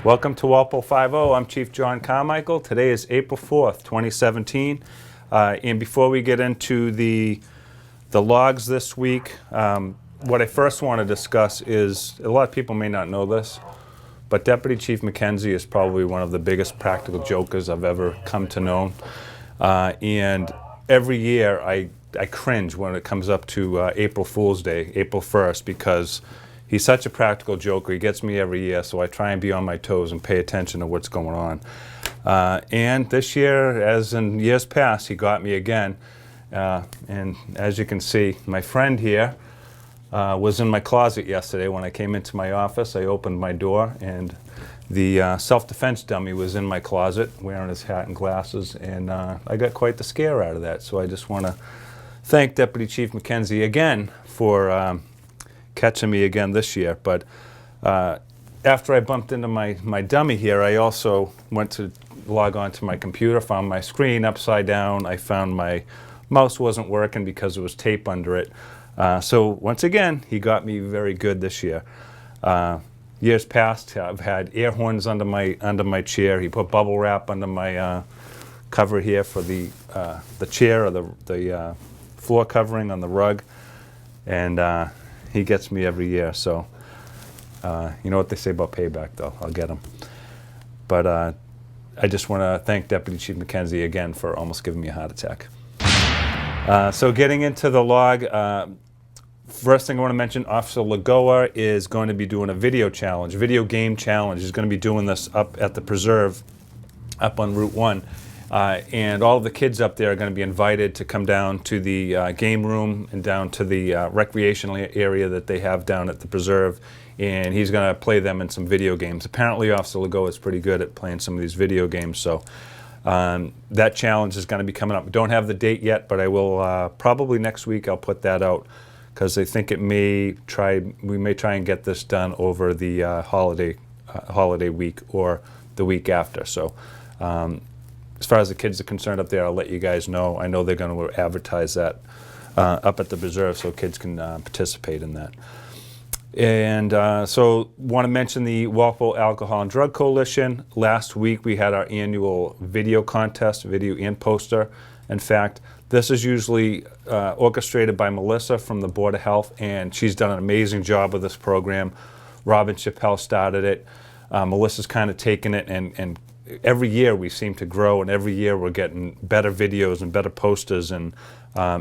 Welcome to Walpole Five-0. I'm Chief John Carmichael. Today is April 4th, 2017. And before we get into the logs this week, what I first want to discuss is, a lot of people may not know this, but Deputy Chief McKenzie is probably one of the biggest practical jokers I've ever come to know. And every year I cringe when it comes up to April Fool's Day, April 1st, because he's such a practical joker. He gets me every year, so I try and be on my toes and pay attention to what's going on. And this year, as in years past, he got me again. And as you can see, my friend here was in my closet yesterday when I came into my office. I opened my door, and the self-defense dummy was in my closet wearing his hat and glasses, and I got quite the scare out of that. So I just want to thank Deputy Chief McKenzie again for catching me again this year. But after I bumped into my dummy here, I also went to log on to my computer, found my screen upside down. I found my mouse wasn't working because there was tape under it. So once again, he got me very good this year. Years past, I've had air horns under my chair. He put bubble wrap under my cover here for the chair, or the floor covering on the rug, and he gets me every year. So you know what they say about payback, though. I'll get him. But I just want to thank Deputy Chief McKenzie again for almost giving me a heart attack. So getting into the log, first thing I want to mention, Officer Lagoa is going to be doing a video game challenge. He's going to be doing this up at the preserve up on Route 1. And all of the kids up there are going to be invited to come down to the game room and down to the recreational area that they have down at the preserve. And he's going to play them in some video games. Apparently, Officer Lagoa is pretty good at playing some of these video games. So that challenge is going to be coming up. We don't have the date yet, but I will probably next week. I'll put that out because I think we may try and get this done over the holiday week or the week after. So. As far as the kids are concerned up there, I'll let you guys know. I know they're going to advertise that up at the preserve so kids can participate in that. And so want to mention the Walpole Alcohol and Drug Coalition. Last week we had our annual video contest, video and poster. In fact, this is usually orchestrated by Melissa from the Board of Health, and she's done an amazing job with this program. Robin Chappelle started it. Melissa's kind of taken it, and every year we seem to grow, and every year we're getting better videos and better posters, and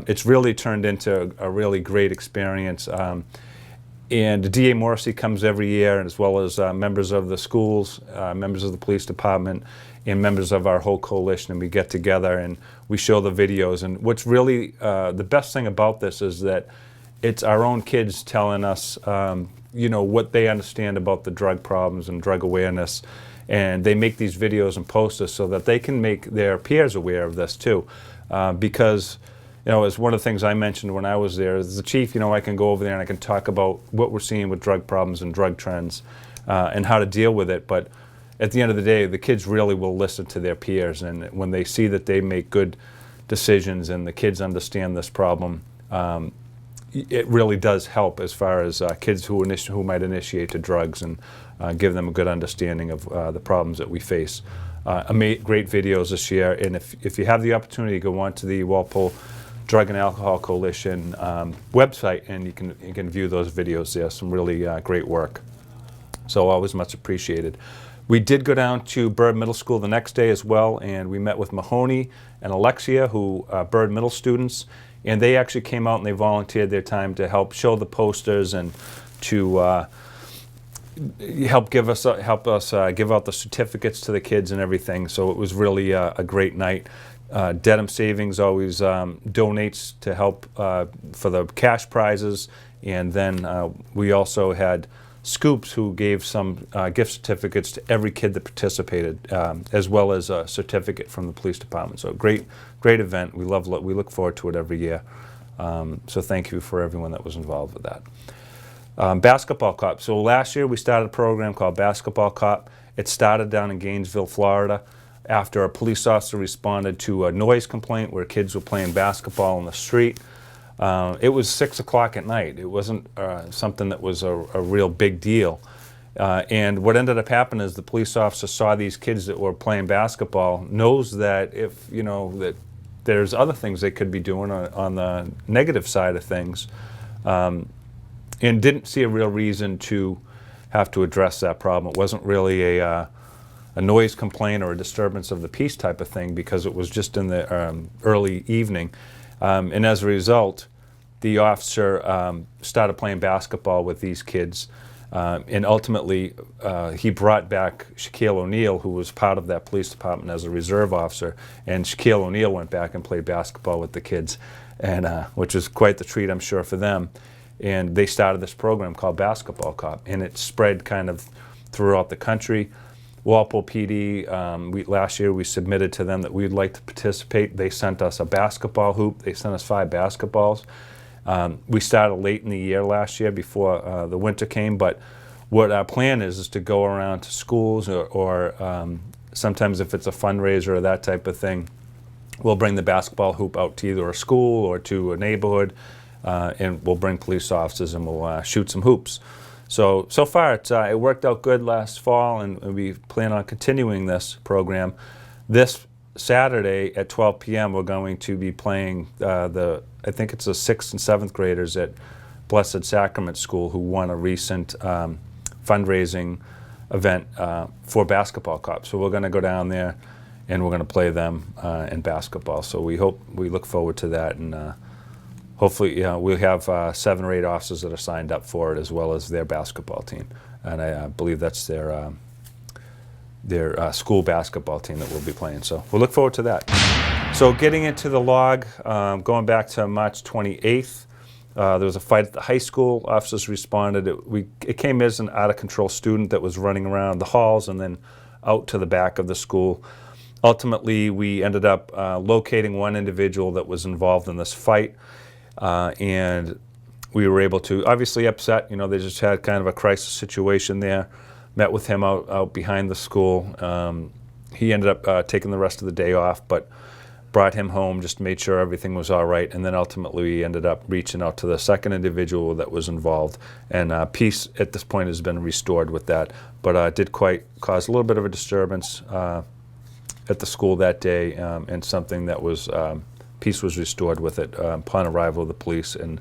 it's really turned into a really great experience. And DA Morrissey comes every year, as well as members of the schools, members of the police department, and members of our whole coalition, and we get together and we show the videos. And what's really the best thing about this is that it's our own kids telling us what they understand about the drug problems and drug awareness. And they make these videos and posters so that they can make their peers aware of this too. Because, as one of the things I mentioned when I was there, as the chief, I can go over there and I can talk about what we're seeing with drug problems and drug trends and how to deal with it. But at the end of the day, the kids really will listen to their peers. And when they see that they make good decisions and the kids understand this problem, it really does help as far as kids who might initiate to drugs and give them a good understanding of the problems that we face. Great videos this year, and if you have the opportunity, go on to the Walpole Drug and Alcohol Coalition website, and you can view those videos there. Some really great work. So always much appreciated. We did go down to Bird Middle School the next day as well, and we met with Mahoney and Alexia, who Bird Middle students. And they actually came out and they volunteered their time to help show the posters and to help us give out the certificates to the kids and everything. So it was really a great night. Dedham Savings always donates to help for the cash prizes, and then we also had Scoops, who gave some gift certificates to every kid that participated, as well as a certificate from the police department. So great event. We look forward to it every year. So thank you for everyone that was involved with that. Basketball Cop. So last year we started a program called Basketball Cop. It started down in Gainesville, Florida, after a police officer responded to a noise complaint where kids were playing basketball in the street. It was 6 o'clock at night. It wasn't something that was a real big deal. And what ended up happening is the police officer saw these kids that were playing basketball, knows that if, that there's other things they could be doing on the negative side of things, and didn't see a real reason to have to address that problem. It wasn't really a noise complaint or a disturbance of the peace type of thing, because it was just in the early evening. And as a result, the officer started playing basketball with these kids. And ultimately, he brought back Shaquille O'Neal, who was part of that police department as a reserve officer. And Shaquille O'Neal went back and played basketball with the kids, and which was quite the treat, I'm sure, for them. And they started this program called Basketball Cop, and it spread kind of throughout the country. Walpole PD, last year we submitted to them that we'd like to participate. They sent us a basketball hoop. They sent us 5 basketballs. We started late in the year last year before the winter came, but what our plan is to go around to schools or sometimes if it's a fundraiser or that type of thing, we'll bring the basketball hoop out to either a school or to a neighborhood, and we'll bring police officers and we'll shoot some hoops. So far it worked out good last fall, and we plan on continuing this program. This Saturday at 12 p.m. we're going to be playing I think it's the 6th and 7th graders at Blessed Sacrament School who won a recent fundraising event for Basketball Cop. So we're going to go down there and we're going to play them in basketball. So we look forward to that, and hopefully we'll have 7 or 8 officers that are signed up for it, as well as their basketball team. And I believe that's their school basketball team that we'll be playing. So we'll look forward to that. So getting into the log, going back to March 28th, there was a fight at the high school. Officers responded. It came as an out-of-control student that was running around the halls and then out to the back of the school. Ultimately, we ended up locating one individual that was involved in this fight, and we were able to, obviously upset, they just had kind of a crisis situation there. Met with him out behind the school. He ended up taking the rest of the day off, but brought him home, just made sure everything was all right, and then ultimately we ended up reaching out to the second individual that was involved, and peace at this point has been restored with that, but it did cause a little bit of a disturbance at the school that day, and something that was, peace was restored with it upon arrival of the police and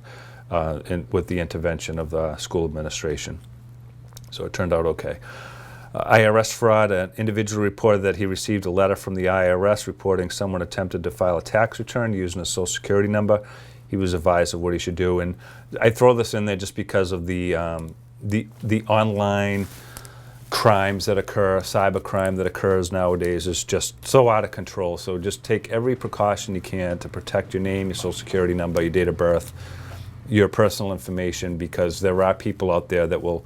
with the intervention of the school administration. So it turned out okay. IRS fraud, an individual reported that he received a letter from the IRS reporting someone attempted to file a tax return using a social security number. He was advised of what he should do, and I throw this in there just because of the online crimes that occur, cybercrime that occurs nowadays is just so out of control. So just take every precaution you can to protect your name, your social security number, your date of birth, your personal information, because there are people out there that will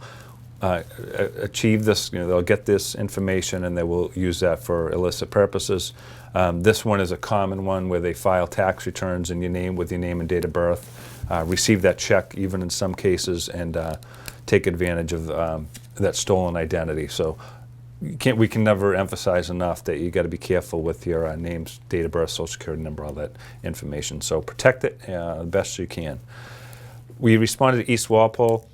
achieve this, they'll get this information and they will use that for illicit purposes. This one is a common one where they file tax returns in your name with your name and date of birth, receive that check even in some cases, and take advantage of that stolen identity. So we can never emphasize enough that you got to be careful with your names, date of birth, social security number, all that information. So protect it the best you can. We responded to East Walpole.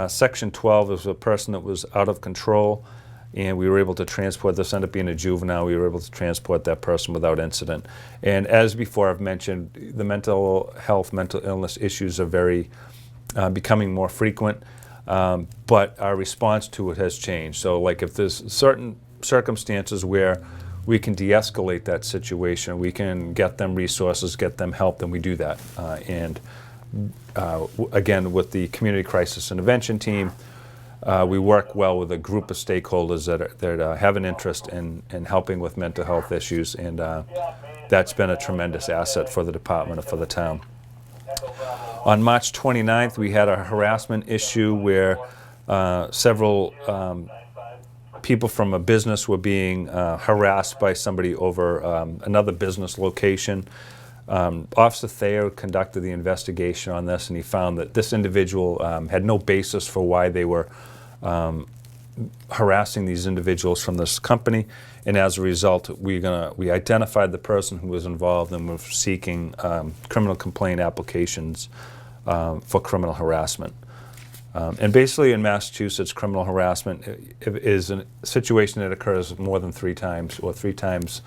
Section 12 was a person that was out of control, and we were able to transport, this ended up being a juvenile, we were able to transport that person without incident. And as before I've mentioned, the mental health, mental illness issues are becoming more frequent, but our response to it has changed. So like if there's certain circumstances where we can de-escalate that situation, we can get them resources, get them help, then we do that. Again, with the Community Crisis Intervention Team, we work well with a group of stakeholders that have an interest in helping with mental health issues, and that's been a tremendous asset for the department and for the town. On March 29th, we had a harassment issue where several people from a business were being harassed by somebody over another business location. Officer Thayer conducted the investigation on this, and he found that this individual had no basis for why they were harassing these individuals from this company, and as a result, we identified the person who was involved, and we're seeking criminal complaint applications for criminal harassment. And basically in Massachusetts, criminal harassment is a situation that occurs more than 3 times, or 3 times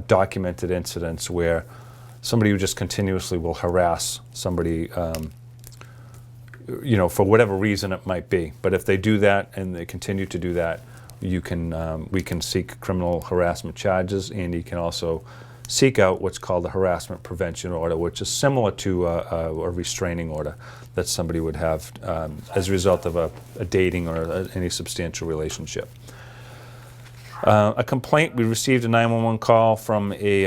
documented incidents where somebody who just continuously will harass somebody, for whatever reason it might be. But if they do that and they continue to do that, we can seek criminal harassment charges, and you can also seek out what's called a harassment prevention order, which is similar to a restraining order that somebody would have as a result of a dating or any substantial relationship. A complaint, we received a 911 call from a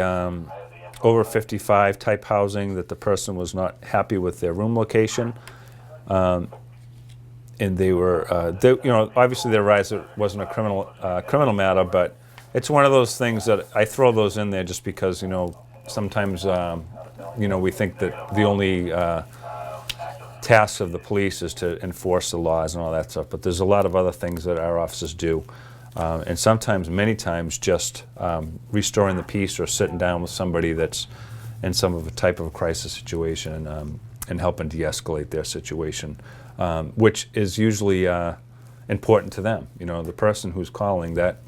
over 55 type housing that the person was not happy with their room location. And they were, obviously their rise wasn't a criminal matter, but it's one of those things that I throw those in there just because, sometimes, we think that the only task of the police is to enforce the laws and all that stuff, but there's a lot of other things that our officers do. And sometimes, many times, just restoring the peace or sitting down with somebody that's in some of a type of a crisis situation and helping de-escalate their situation, which is usually important to them. The person who's calling, that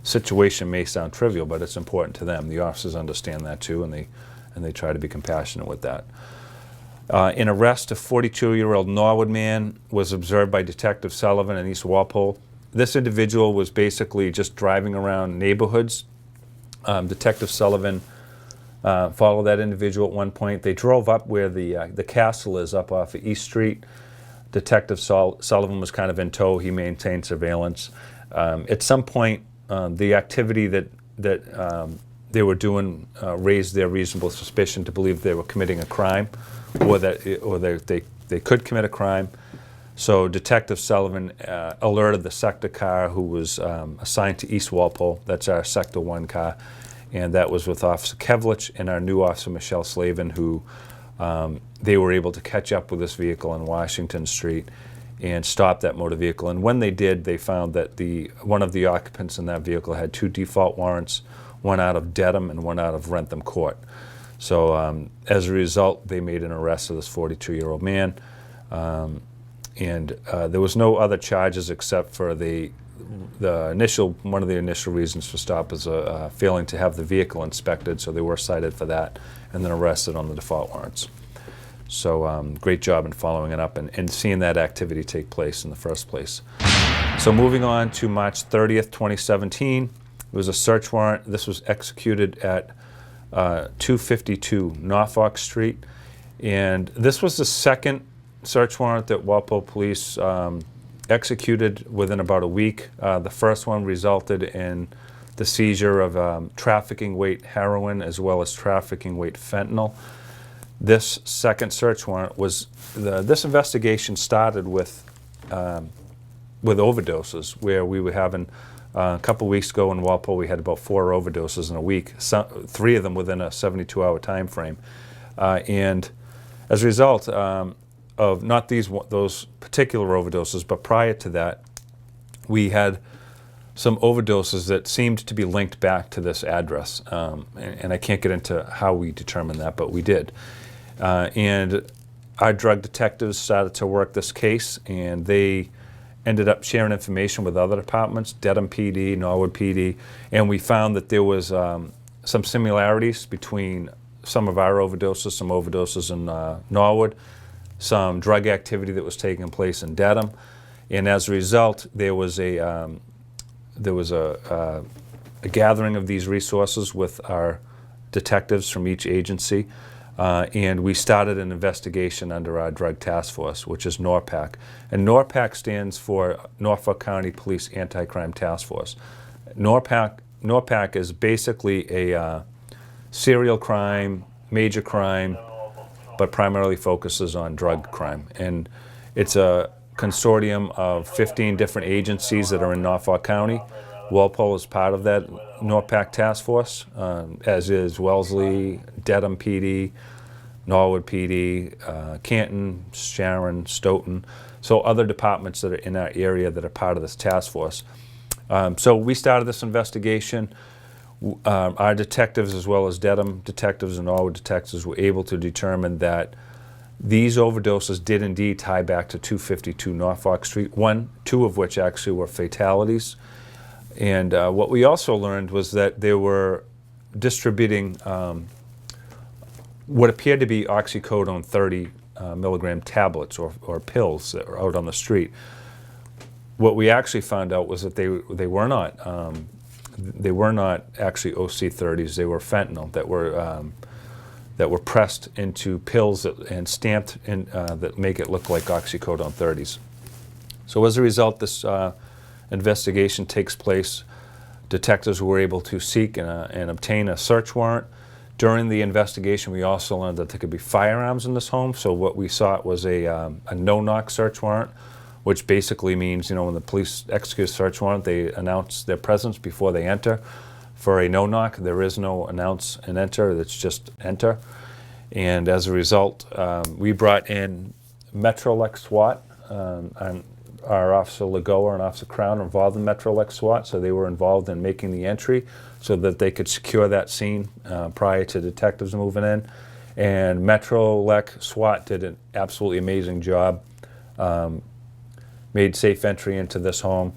situation may sound trivial, but it's important to them. The officers understand that too, and they try to be compassionate with that. An arrest of 42-year-old Norwood man was observed by Detective Sullivan in East Walpole. This individual was basically just driving around neighborhoods. Detective Sullivan followed that individual at one point. They drove up where the castle is, up off of East Street. Detective Sullivan was kind of in tow. He maintained surveillance. At some point, the activity that they were doing raised their reasonable suspicion to believe they were committing a crime, or they could commit a crime. So Detective Sullivan alerted the sector car, who was assigned to East Walpole. That's our Sector 1 car. And that was with Officer Kevlich and our new officer, Michelle Slavin, who they were able to catch up with this vehicle on Washington Street and stop that motor vehicle. And when they did, they found that one of the occupants in that vehicle had 2 default warrants, one out of Dedham and one out of Wrentham Court. So as a result, they made an arrest of this 42-year-old man. And there was no other charges except for one of the initial reasons for stop is failing to have the vehicle inspected, so they were cited for that and then arrested on the default warrants. So great job in following it up and seeing that activity take place in the first place. So moving on to March 30th, 2017, it was a search warrant. This was executed at 252 Norfolk Street, and this was the second search warrant that Walpole Police executed within about a week. The first one resulted in the seizure of trafficking weight heroin as well as trafficking weight fentanyl. This second search warrant was, this investigation started with overdoses, where we were having, a couple weeks ago in Walpole, we had about 4 overdoses in a week, 3 of them within a 72-hour time frame. And as a result of not those particular overdoses, but prior to that, we had some overdoses that seemed to be linked back to this address. And I can't get into how we determined that, but we did. And our drug detectives started to work this case, and they ended up sharing information with other departments, Dedham PD, Norwood PD, and we found that there was some similarities between some of our overdoses, some overdoses in Norwood, some drug activity that was taking place in Dedham, and as a result, there was a gathering of these resources with our detectives from each agency, and we started an investigation under our drug task force, which is NORPAC. And NORPAC stands for Norfolk County Police Anti-Crime Task Force. NORPAC is basically a serial crime, major crime, but primarily focuses on drug crime. And it's a consortium of 15 different agencies that are in Norfolk County. Walpole is part of that NORPAC task force, as is Wellesley, Dedham PD, Norwood PD, Canton, Sharon, Stoughton. So other departments that are in our area that are part of this task force. So we started this investigation. Our detectives, as well as Dedham detectives and Norwood detectives, were able to determine that These overdoses did indeed tie back to 252 Norfolk Street, two of which actually were fatalities. And what we also learned was that they were distributing what appeared to be oxycodone 30 milligram tablets or pills that were out on the street. What we actually found out was that they were not actually OC30s. They were fentanyl that were pressed into pills and stamped in, that make it look like oxycodone 30s. So as a result, this investigation takes place. Detectives were able to seek and obtain a search warrant. During the investigation, we also learned that there could be firearms in this home. So what we sought was a no-knock search warrant, which basically means, you know, when the police execute a search warrant, they announce their presence before they enter. For a no-knock, there is no announce and enter, it's just enter. And as a result, we brought in Metrolec SWAT, and our Officer Lagoa and Officer Crown are involved in Metrolec SWAT, so they were involved in making the entry so that they could secure that scene prior to detectives moving in. And Metrolec SWAT did an absolutely amazing job, made safe entry into this home,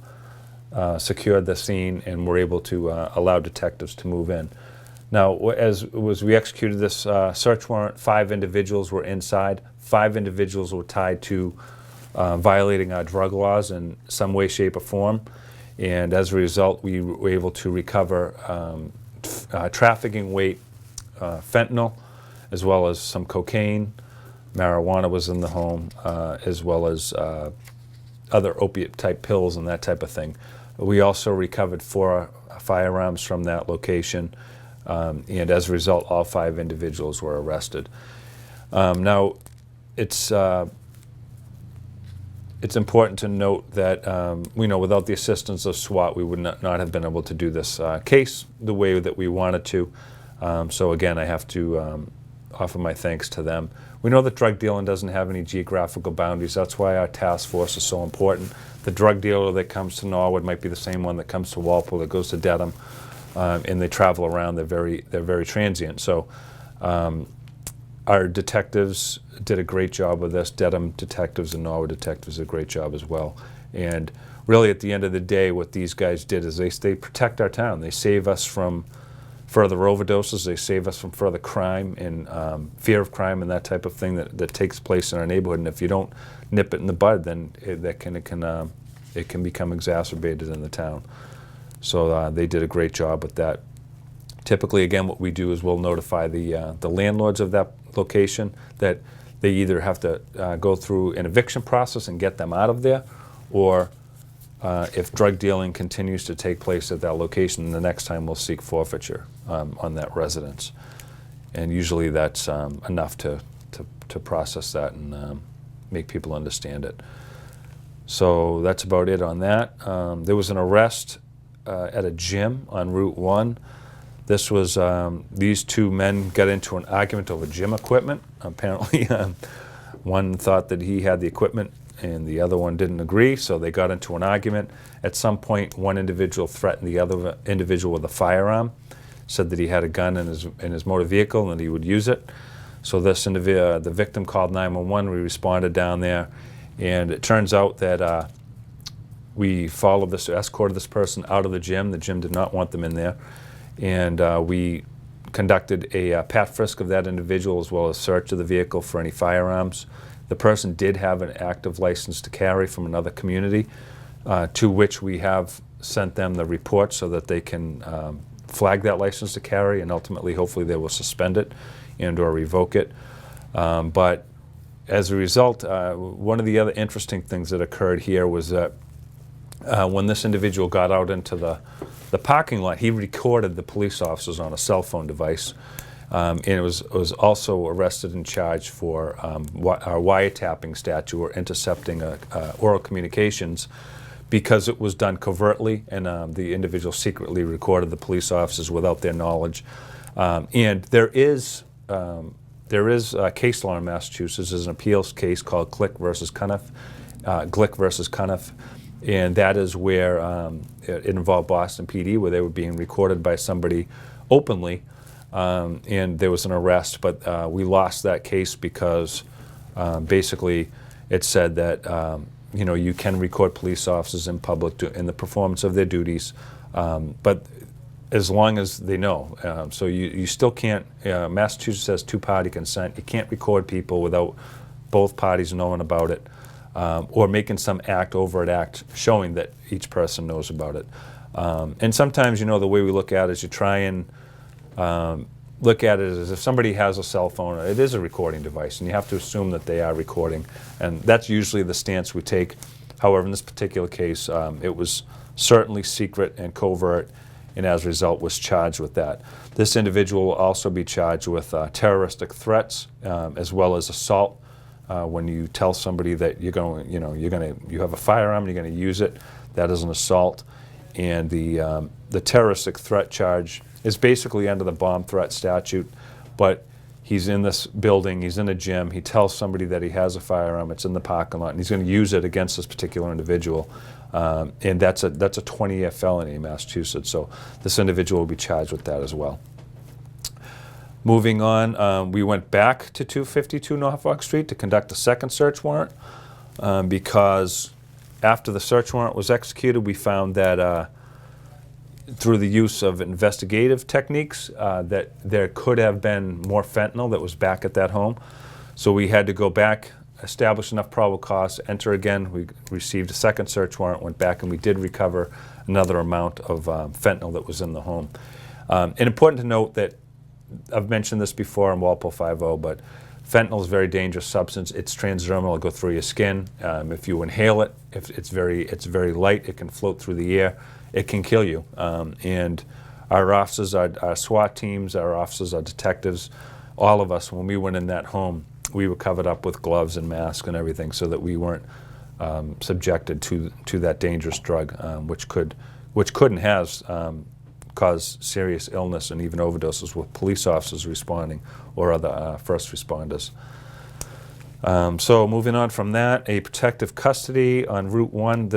secured the scene, and were able to allow detectives to move in. Now, as we executed this search warrant, 5 individuals were inside. 5 individuals were tied to violating our drug laws in some way, shape, or form. And as a result, we were able to recover trafficking weight fentanyl, as well as some cocaine. Marijuana was in the home, as well as other opiate-type pills and that type of thing. We also recovered 4 firearms from that location, and as a result, all 5 individuals were arrested. Now, it's important to note that we know without the assistance of SWAT, we would not have been able to do this case the way that we wanted to. So again, I have to offer my thanks to them. We know that drug dealing doesn't have any geographical boundaries. That's why our task force is so important. The drug dealer that comes to Norwood might be the same one that comes to Walpole, that goes to Dedham, and they travel around. They're very transient. So our detectives did a great job with this. Dedham detectives and Norwood detectives did a great job as well. And really, at the end of the day, what these guys did is they protect our town. They save us from further overdoses. They save us from further crime and fear of crime and that type of thing that takes place in our neighborhood. And if you don't nip it in the bud, then it can become exacerbated in the town. So they did a great job with that. Typically, again, what we do is we'll notify the landlords of that location that they either have to go through an eviction process and get them out of there, or if drug dealing continues to take place at that location, the next time we'll seek forfeiture on that residence. And usually that's enough to process that and make people understand it. So that's about it on that. There was an arrest at a gym on Route 1. This was, these 2 men got into an argument over gym equipment. Apparently, one thought that he had the equipment and the other one didn't agree, so they got into an argument. At some point, one individual threatened the other individual with a firearm, said that he had a gun in his motor vehicle and that he would use it. So this the victim called 911. We responded down there, and it turns out that we escorted this person out of the gym. The gym did not want them in there. And we conducted a pat frisk of that individual, as well as search of the vehicle for any firearms. The person did have an active license to carry from another community, to which we have sent them the report so that they can flag that license to carry, and ultimately, hopefully, they will suspend it and or revoke it. But as a result, one of the other interesting things that occurred here was that when this individual got out into the parking lot, he recorded the police officers on a cell phone device, and it was also arrested and charged for our wiretapping statute, or intercepting oral communications, because it was done covertly, and the individual secretly recorded the police officers without their knowledge. And there is a case law in Massachusetts. There's an appeals case called Glick versus Cuniff. And that is where it involved Boston PD, where they were being recorded by somebody openly, and there was an arrest. But we lost that case because Basically, it said that you can record police officers in public in the performance of their duties, but as long as they know. So you still can't, Massachusetts has two-party consent. You can't record people without both parties knowing about it, or making some overt act showing that each person knows about it. And sometimes, the way we look at it is you try and look at it as if somebody has a cell phone. It is a recording device, and you have to assume that they are recording. And that's usually the stance we take. However, in this particular case, it was certainly secret and covert, and as a result was charged with that. This individual will also be charged with terroristic threats, as well as assault. When you tell somebody that you have a firearm, you're going to use it, that is an assault. And the terroristic threat charge is basically under the bomb threat statute, but he's in this building, he's in a gym, he tells somebody that he has a firearm, it's in the parking lot, and he's going to use it against this particular individual. And that's a 20-year felony in Massachusetts, so this individual will be charged with that as well. Moving on, we went back to 252 Norfolk Street to conduct a second search warrant, because after the search warrant was executed, we found that through the use of investigative techniques, that there could have been more fentanyl that was back at that home. So we had to go back, establish enough probable cause, enter again. We received a second search warrant, went back, and we did recover another amount of fentanyl that was in the home. And important to note that I've mentioned this before in Walpole Five-0, but fentanyl is a very dangerous substance. It's transdermal. It'll go through your skin. If you inhale it, if it's very light, it can float through the air. It can kill you. And our officers, our SWAT teams, our officers, our detectives, all of us, when we went in that home, we were covered up with gloves and masks and everything so that we weren't subjected to that dangerous drug, which could and has caused serious illness and even overdoses with police officers responding or other first responders. So moving on from that, a protective custody on Route 1.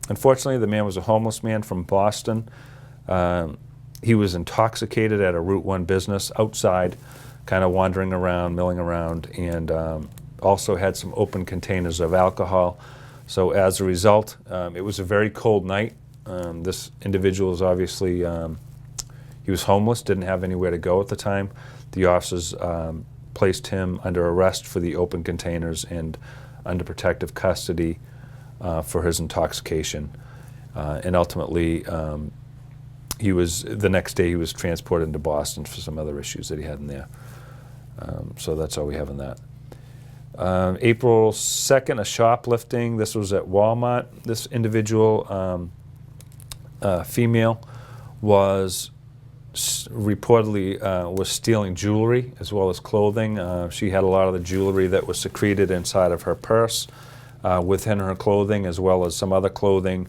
Unfortunately, the man was a homeless man from Boston. He was intoxicated at a Route 1 business outside, kind of wandering around, milling around, and also had some open containers of alcohol. So as a result, it was a very cold night. This individual is obviously, he was homeless, didn't have anywhere to go at the time. The officers placed him under arrest for the open containers and under protective custody for his intoxication. And ultimately, the next day he was transported into Boston for some other issues that he had in there. So that's all we have in that. April 2nd, a shoplifting. This was at Walmart. This individual, female, was reportedly was stealing jewelry as well as clothing. She had a lot of the jewelry that was secreted inside of her purse within her clothing, as well as some other clothing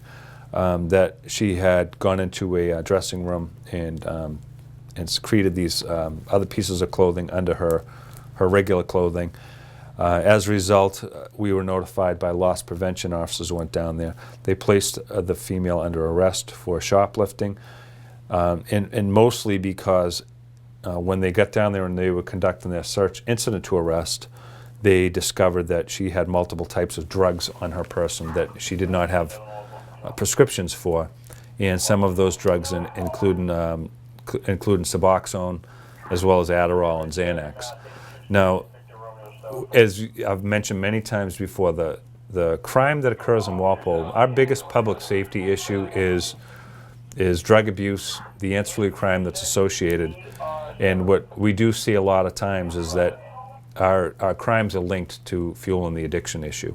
that she had gone into a dressing room and secreted these other pieces of clothing under her regular clothing. As a result, we were notified by loss prevention officers who went down there. They placed the female under arrest for shoplifting, and mostly because when they got down there and they were conducting their search incident to arrest, they discovered that she had multiple types of drugs on her person that she did not have prescriptions for, and some of those drugs including Suboxone, as well as Adderall and Xanax. Now, as I've mentioned many times before, the crime that occurs in Walpole, our biggest public safety issue is drug abuse, the ancillary crime that's associated. And what we do see a lot of times is that our crimes are linked to fueling the addiction issue.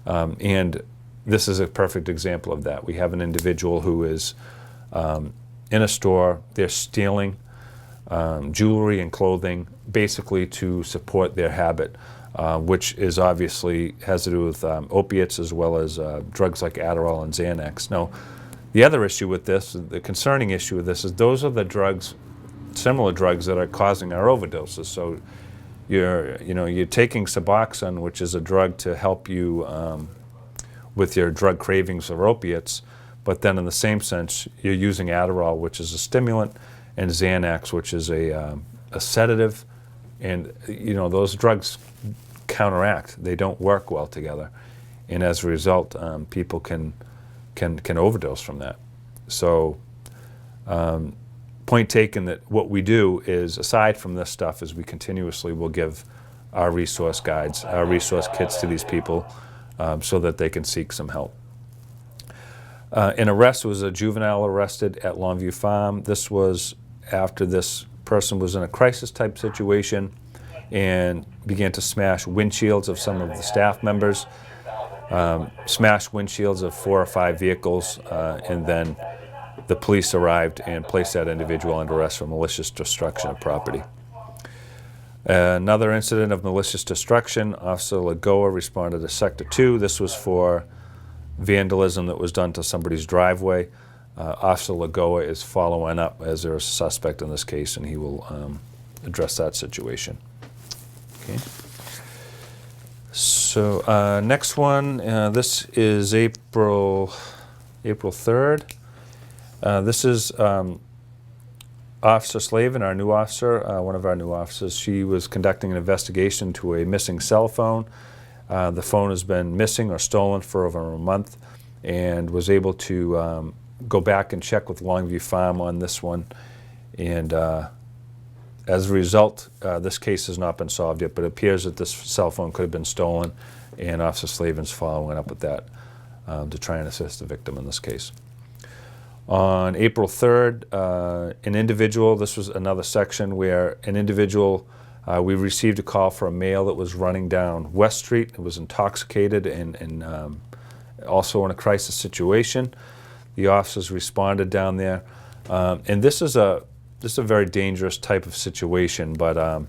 And this is a perfect example of that. We have an individual who is in a store, they're stealing jewelry and clothing basically to support their habit, which is obviously has to do with opiates as well as drugs like Adderall and Xanax. Now, the other issue with this, the concerning issue with this, is those are the drugs, similar drugs that are causing our overdoses. So you're taking Suboxone, which is a drug to help you with your drug cravings or opiates, but then in the same sense, you're using Adderall, which is a stimulant, and Xanax, which is a sedative, and those drugs counteract. They don't work well together, and as a result, people can overdose from that. So, point taken that what we do is, aside from this stuff, is we continuously will give our resource guides, our resource kits to these people, so that they can seek some help. An arrest was a juvenile arrested at Longview Farm. This was after this person was in a crisis type situation and began to smash windshields of some of the staff members, smashed windshields of 4 or 5 vehicles, and then the police arrived and placed that individual under arrest for malicious destruction of property. Another incident of malicious destruction, Officer Lagoa responded to Sector 2. This was for vandalism that was done to somebody's driveway. Officer Lagoa is following up as there is a suspect in this case, and he will address that situation. Okay. So next one, this is April 3rd. This is Officer Slavin, our new officer, one of our new officers. She was conducting an investigation to a missing cell phone. The phone has been missing or stolen for over a month, and was able to go back and check with Longview Farm on this one. And as a result, this case has not been solved yet, but it appears that this cell phone could have been stolen, and Officer Slavin's following up with that to try and assist the victim in this case. On April 3rd, an individual, this was another section where an individual, we received a call for a male that was running down West Street. It was intoxicated and also in a crisis situation. The officers responded down there. And this is a very dangerous type of situation, but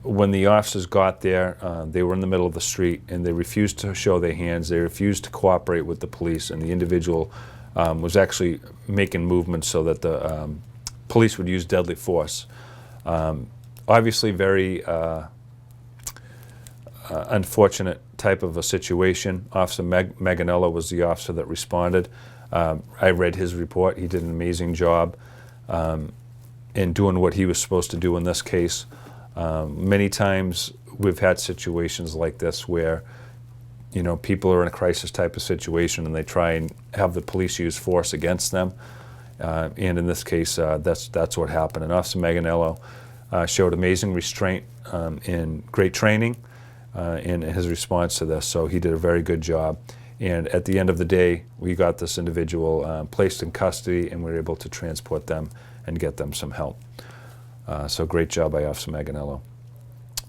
when the officers got there, they were in the middle of the street and they refused to show their hands. They refused to cooperate with the police, and the individual was actually making movements so that the police would use deadly force. Obviously very unfortunate type of a situation. Officer Maganello was the officer that responded. I read his report. He did an amazing job in doing what he was supposed to do in this case. Many times we've had situations like this where, you know, people are in a crisis type of situation and they try and have the police use force against them. And in this case, that's what happened. And Officer Maganello showed amazing restraint and great training in his response to this. So he did a very good job. And at the end of the day, we got this individual placed in custody, and we were able to transport them and get them some help. So great job by Officer Maganello.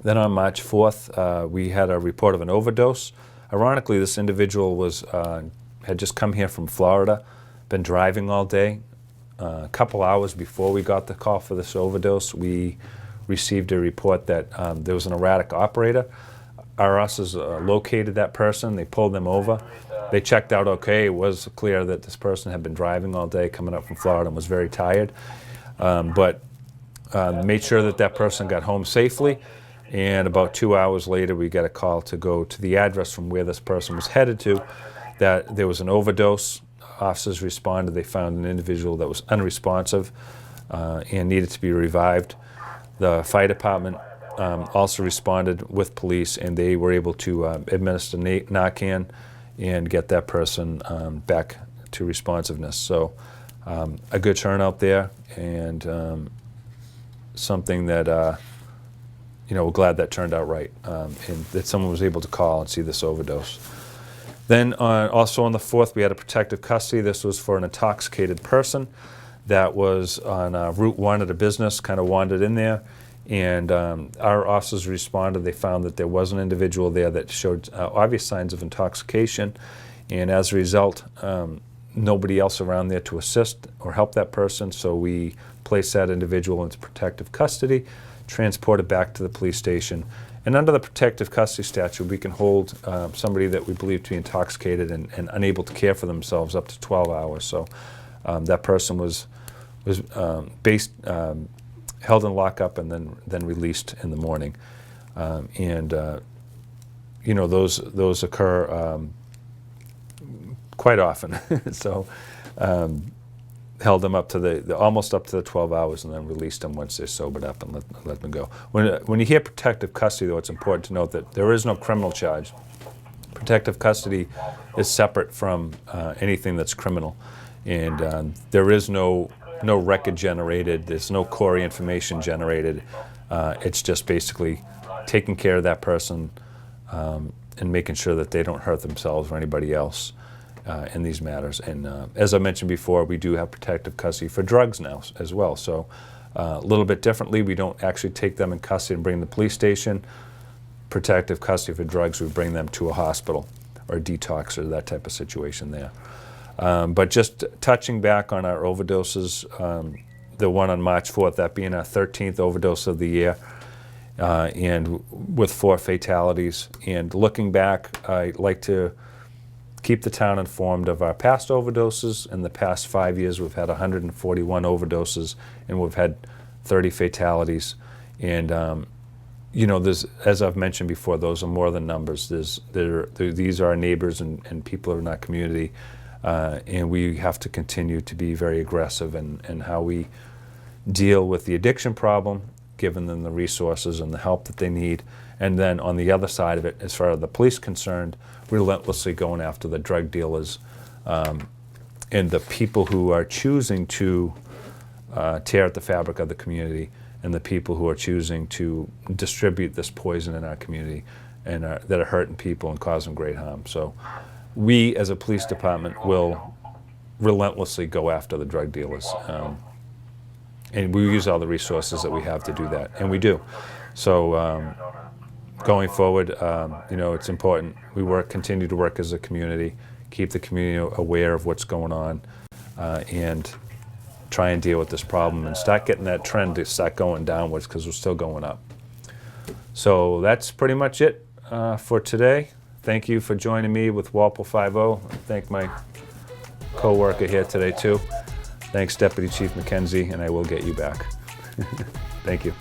Then on March 4th, we had a report of an overdose. Ironically, this individual was had just come here from Florida, been driving all day. A couple hours before we got the call for this overdose, we received a report that there was an erratic operator. Our officers located that person. They pulled them over. They checked out okay. It was clear that this person had been driving all day, coming up from Florida, and was very tired. But made sure that that person got home safely. And about 2 hours later, we got a call to go to the address from where this person was headed to, that there was an overdose. Officers responded. They found an individual that was unresponsive and needed to be revived. The fire department also responded with police, and they were able to administer Narcan and get that person back to responsiveness. So a good turnout there, and something that you know, we're glad that turned out right, and that someone was able to call and see this overdose. Then also on the 4th, we had a protective custody. This was for an intoxicated person that was on Route 1 at a business, kind of wandered in there. And our officers responded. They found that there was an individual there that showed obvious signs of intoxication. And as a result, nobody else around there to assist or help that person. So we placed that individual into protective custody, transported back to the police station. And under the protective custody statute, we can hold somebody that we believe to be intoxicated and unable to care for themselves up to 12 hours. So that person was held in lockup and then released in the morning. You know, those occur quite often. So held them up to almost up to the 12 hours and then released them once they're sobered up and let them go. When you hear protective custody, though, it's important to note that there is no criminal charge. Protective custody is separate from anything that's criminal, and there is no record generated. There's no Corey information generated. It's just basically taking care of that person and making sure that they don't hurt themselves or anybody else in these matters. And as I mentioned before, we do have protective custody for drugs now as well. So a little bit differently, we don't actually take them in custody and bring them to the police station. Protective custody for drugs, we bring them to a hospital or detox or that type of situation there. But just touching back on our overdoses, the one on March 4th, that being our 13th overdose of the year, and with 4 fatalities. And looking back, I like to keep the town informed of our past overdoses. In the past 5 years, we've had 141 overdoses, and we've had 30 fatalities. And you know, as I've mentioned before, those are more than numbers. These are our neighbors and people in our community, and we have to continue to be very aggressive in how we deal with the addiction problem, giving them the resources and the help that they need. And then on the other side of it, as far as the police concerned, relentlessly going after the drug dealers and the people who are choosing to tear at the fabric of the community, and the people who are choosing to distribute this poison in our community and that are hurting people and causing great harm. So we as a police department will relentlessly go after the drug dealers. And we use all the resources that we have to do that, and we do. So going forward, you know, it's important. We continue to work as a community, keep the community aware of what's going on, and try and deal with this problem and start getting that trend to start going downwards, because we're still going up. So that's pretty much it for today. Thank you for joining me with Walpole Five-0. Thank my co-worker here today too. Thanks, Deputy Chief McKenzie, and I will get you back. Thank you.